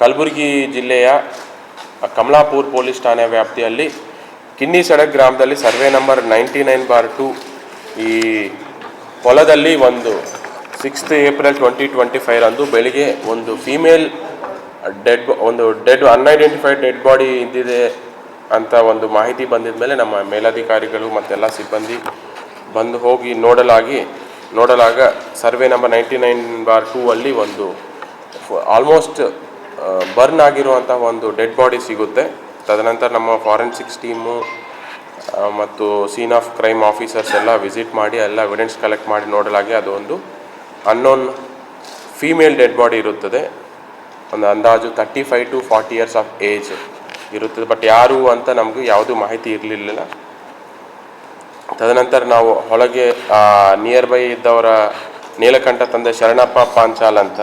ಕಲಬುರಗಿ ಜಿಲ್ಲೆಯ ಕಮಲಾಪುರ ಪೊಲೀಸ್ ಠಾಣೆ ವ್ಯಾಪ್ತಿಯಲ್ಲಿ ಕಿನ್ನಿ ಸಡಕ್ ಗ್ರಾಮದಲ್ಲಿ ಸರ್ವೆ ನಂಬರ್ 99/2 ಈ ಹೊಲದಲ್ಲಿ ಒಂದು 6th April 2025 ಅಂದು ಬೆಳಿಗ್ಗೆ ಒಂದು ಫೀಮೇಲ್ ಅನ್ಐಡೆಂಟಿಫೈಡ್ ಡೆಡ್ ಬಾಡಿ ಇದ್ದಿದೆ ಅಂತ ಒಂದು ಮಾಹಿತಿ ಬಂದಿದ ಮೇಲೆ ನಮ್ಮ ಮೇಲಧಿಕಾರಿಗಳು ಮತ್ತೆಲ್ಲ ಸಿಬ್ಬಂದಿ ಬಂದು ಹೋಗಿ ನೋಡಲಾಗ ಸರ್ವೆ ನಂಬರ್ 99/2 ಅಲ್ಲಿ ಒಂದು ಆಲ್ಮೋಸ್ಟ್ ಬರ್ನ್ ಆಗಿರುವಂಥ ಒಂದು ಡೆಡ್ ಬಾಡಿ ಸಿಗುತ್ತೆ. ತದನಂತರ ನಮ್ಮ ಫಾರೆನ್ಸಿಕ್ಸ್ ಟೀಮು ಮತ್ತು ಸೀನ್ ಆಫ್ ಕ್ರೈಮ್ ಆಫೀಸರ್ಸ್ ಎಲ್ಲ ವಿಸಿಟ್ ಮಾಡಿ ಎಲ್ಲ ಎವಿಡೆನ್ಸ್ ಕಲೆಕ್ಟ್ ಮಾಡಿ ನೋಡಲಾಗಿ ಅದು ಒಂದು ಅನ್ನೋನ್ ಫೀಮೇಲ್ ಡೆಡ್ ಬಾಡಿ ಇರುತ್ತದೆ. ಒಂದು ಅಂದಾಜು 35 to 40 years ಆಫ್ ಏಜ್ ಇರುತ್ತದೆ. ಬಟ್ ಯಾರು ಅಂತ ನಮಗೂ ಯಾವುದೂ ಮಾಹಿತಿ ಇರಲಿಲ್ಲ. ತದನಂತರ ನಾವು ಹೊಳಗೆ ನಿಯರ್ ಬೈ ಇದ್ದವರ ನೀಲಕಂಠ ತಂದೆ ಶರಣಪ್ಪ ಪಾಂಚಾಲ್ ಅಂತ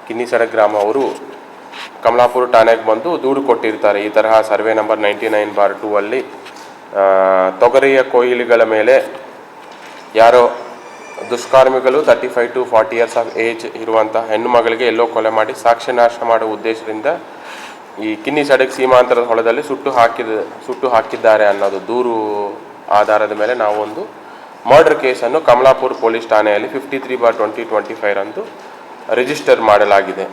ಕಿನ್ನಿ ಸಡಕ್ ಗ್ರಾಮ ಅವರು ಕಮಲಾಪುರ ಠಾಣೆಗೆ ಬಂದು ದೂರು ಕೊಟ್ಟಿರ್ತಾರೆ. ಈ ತರಹ ಸರ್ವೆ ನಂಬರ್ 99/2 ಅಲ್ಲಿ ತೊಗರಿಯ ಕೊಯ್ಲಿಗಳ ಮೇಲೆ ಯಾರೋ ದುಷ್ಕರ್ಮಿಗಳು 35 to 40 years ಆಫ್ ಏಜ್ ಇರುವಂಥ ಹೆಣ್ಣು ಮಗಳಿಗೆ ಎಲ್ಲೋ ಕೊಲೆ ಮಾಡಿ ಸಾಕ್ಷ್ಯ ನಾಶ ಮಾಡುವ ಉದ್ದೇಶದಿಂದ ಈ ಕಿನ್ನಿ ಸಡಕ್ ಸೀಮಾಂತರದ ಹೊಲದಲ್ಲಿ ಸುಟ್ಟು ಹಾಕಿದ್ದಾರೆ ಅನ್ನೋದು ದೂರು ಆಧಾರದ ಮೇಲೆ ನಾವು ಒಂದು ಮರ್ಡರ್ ಕೇಸನ್ನು ಕಮಲಾಪುರ ಪೊಲೀಸ್ ಠಾಣೆಯಲ್ಲಿ 53/2025 ಅಂದು ರಿಜಿಸ್ಟರ್ ಮಾಡಲಾಗಿದೆ.